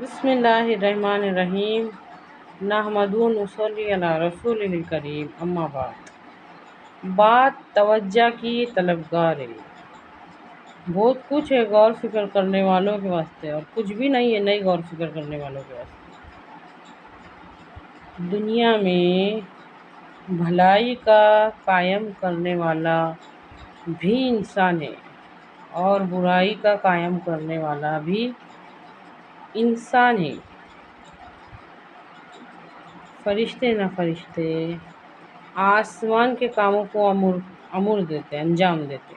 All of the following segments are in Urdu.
بسم اللہ الرحمن الرحیم نحمدہ و نصلی علی رسولہ الکریم اما بعد۔ بات توجہ کی طلبگار ہے۔ بہت کچھ ہے غور فکر کرنے والوں کے واسطے، اور کچھ بھی نہیں ہے نہیں غور فکر کرنے والوں کے واسطے۔ دنیا میں بھلائی کا قائم کرنے والا بھی انسان ہے، اور برائی کا قائم کرنے والا بھی انسان ہے۔ فرشتے نہ فرشتے آسمان کے کاموں کو امور دیتے، انجام دیتے،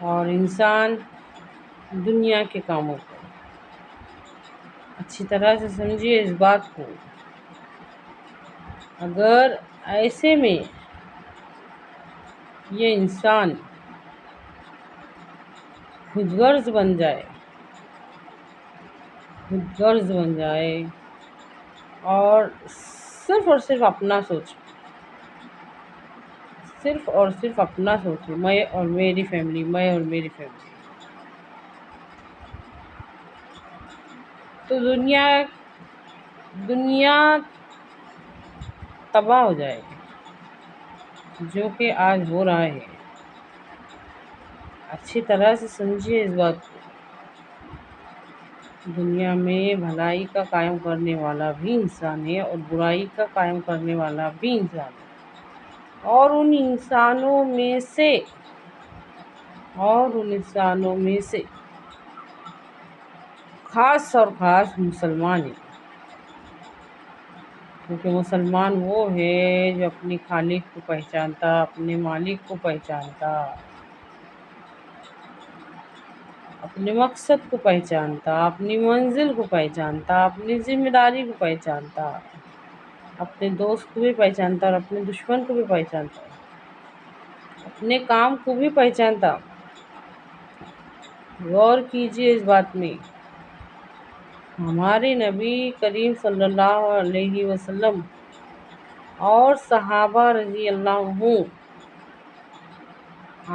اور انسان دنیا کے کاموں کو۔ اچھی طرح سے سمجھیے اس بات کو۔ اگر ایسے میں یہ انسان خود غرض بن جائے اور صرف اپنا سوچے، صرف اپنا سوچے، میں اور میری فیملی، تو دنیا تباہ ہو جائے گی، جو کہ آج ہو رہا ہے۔ اچھی طرح سے سمجھیے اس بات کو۔ دنیا میں بھلائی کا قائم کرنے والا بھی انسان ہے، اور برائی کا قائم کرنے والا بھی انسان ہے، اور ان انسانوں میں سے خاص مسلمان ہیں، کیونکہ مسلمان وہ ہے جو اپنے خالق کو پہچانتا، اپنے مالک کو پہچانتا، اپنے مقصد کو پہچانتا، اپنی منزل کو پہچانتا، اپنی ذمہ داری کو پہچانتا، اپنے دوست کو بھی پہچانتا اور اپنے دشمن کو بھی پہچانتا، اپنے کام کو بھی پہچانتا۔ غور کیجیے اس بات میں۔ ہمارے نبی کریم صلی اللہ علیہ وسلم اور صحابہ رضی اللہ عنہم،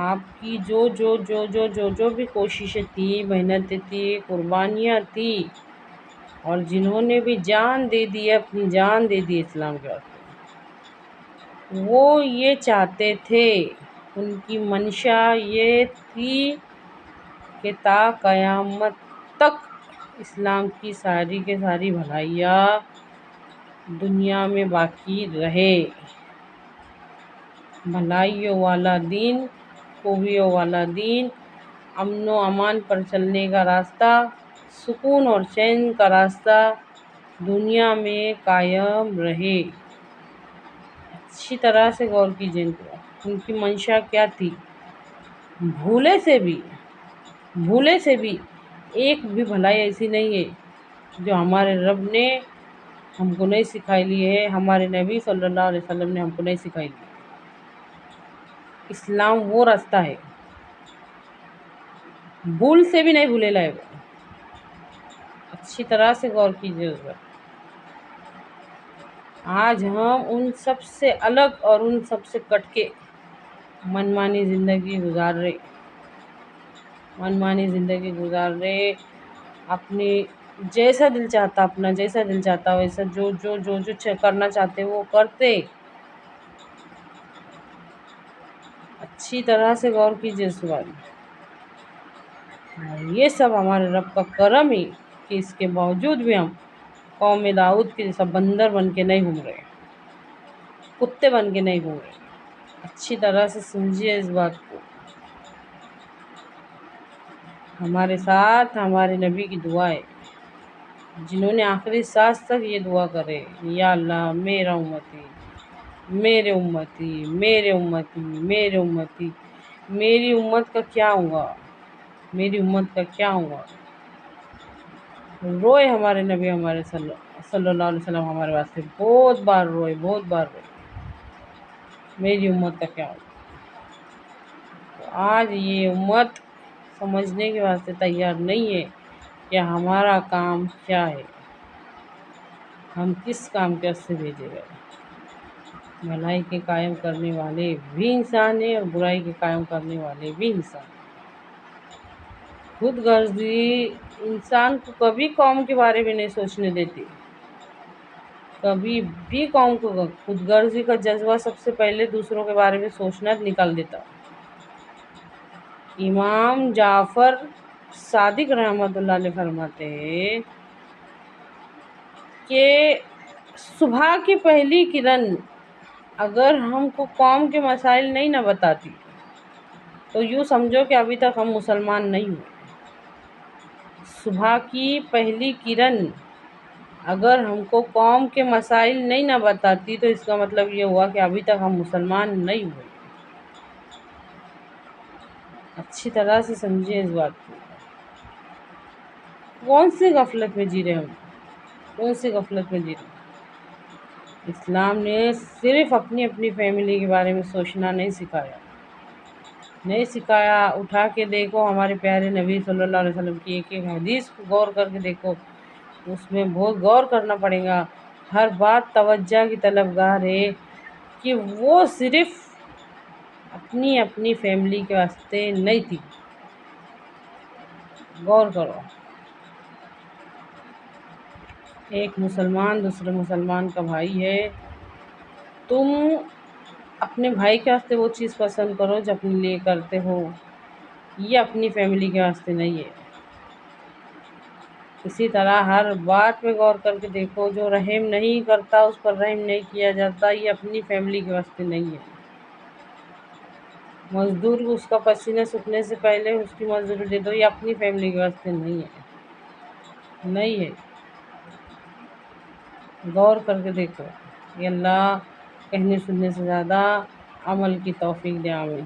آپ کی جو بھی کوششیں تھی، محنتیں تھی، قربانیاں تھی، اور جنہوں نے بھی جان دے دی، اپنی جان دے دی اسلام کے واسطے، وہ یہ چاہتے تھے، ان کی منشا یہ تھی کہ تا قیامت تک اسلام کی ساری کے ساری بھلائیاں دنیا میں باقی رہے، بھلائیوں والا دین، خوبیوں والا دین، امن و امان پر چلنے کا راستہ، سکون اور چین کا راستہ دنیا میں قائم رہے۔ اچھی طرح سے غور کیجیے ان کی منشا کیا تھی۔ بھولے سے بھی ایک بھی بھلائی ایسی نہیں ہے جو ہمارے رب نے ہم کو نہیں سکھائی لی ہے، ہمارے نبی صلی اللہ علیہ وسلم نے ہم کو نہیں سکھائی لی۔ اسلام وہ راستہ ہے، بھول سے بھی نہیں بھولے لائے وہ۔ اچھی طرح سے غور کیجیے اس پر۔ آج ہم ان سب سے الگ اور ان سب سے کٹ کے منمانی زندگی گزار رہے، اپنی جیسا دل چاہتا ویسا جو کرنا چاہتے وہ کرتے۔ اچھی طرح سے غور کیجیے اس بات میں۔ یہ سب ہمارے رب کا کرم ہے کہ اس کے باوجود بھی ہم قوم داؤد کے جیسا بندر بن کے نہیں گھوم رہے، کتے بن کے نہیں گھوم رہے۔ اچھی طرح سے سمجھیے اس بات کو۔ ہمارے ساتھ ہمارے نبی کی دعا ہے، جنہوں نے آخری سانس تک یہ دعا کرے، یا اللہ میری امت کا کیا ہوگا۔ روئے ہمارے نبی ہمارے صلی اللہ علیہ وسلم ہمارے واسطے بہت بار روئے، میری امت کا کیا ہوگا۔ تو آج یہ امت سمجھنے کے واسطے تیار نہیں ہے کہ ہمارا کام کیا ہے، ہم کس کام کے واسطے بھیجے گئے۔ بھلائی کے قائم کرنے والے بھی انسان ہیں، اور برائی کے قائم کرنے والے بھی انسان ہیں۔ خود غرضی انسان کو کبھی قوم کے بارے میں نہیں سوچنے دیتی، کبھی بھی قوم کو خود غرضی کا جذبہ سب سے پہلے دوسروں کے بارے میں سوچنا نکال دیتا۔ امام جعفر صادق رحمۃ اللہ علیہ فرماتے ہیں کہ صبح کی پہلی کرن اگر ہم کو قوم کے مسائل نہیں نہ بتاتی تو یوں سمجھو کہ ابھی تک ہم مسلمان نہیں ہوئے۔ صبح کی پہلی کرن اگر ہم کو قوم کے مسائل نہیں نہ بتاتی تو اس کا مطلب یہ ہوا کہ ابھی تک ہم مسلمان نہیں ہوئے۔ اچھی طرح سے سمجھیں اس بات کو، کون سی غفلت میں جی رہے ہم، کون سی غفلت میں جی رہے ہیں۔ اسلام نے صرف اپنی فیملی کے بارے میں سوچنا نہیں سکھایا۔ اٹھا کے دیکھو ہمارے پیارے نبی صلی اللہ علیہ وسلم کی ایک ایک حدیث کو غور کر کے دیکھو، اس میں بہت غور کرنا پڑے گا۔ ہر بات توجہ کی طلبگار ہے کہ وہ صرف اپنی فیملی کے واسطے نہیں تھی۔ غور کرو، ایک مسلمان دوسرے مسلمان کا بھائی ہے، تم اپنے بھائی کے واسطے وہ چیز پسند کرو جو اپنے لیے کرتے ہو، یہ اپنی فیملی کے واسطے نہیں ہے۔ اسی طرح ہر بات میں غور کر کے دیکھو، جو رحم نہیں کرتا، اس پر رحم نہیں کیا جاتا، یہ اپنی فیملی کے واسطے نہیں ہے۔ مزدور کو اس کا پسینہ سوکھنے سے پہلے اس کی مزدوری دے دو، یہ اپنی فیملی کے واسطے نہیں ہے۔ غور کر کے دیکھو۔ یہ اللہ کہنے سننے سے زیادہ عمل کی توفیق دے، آمین۔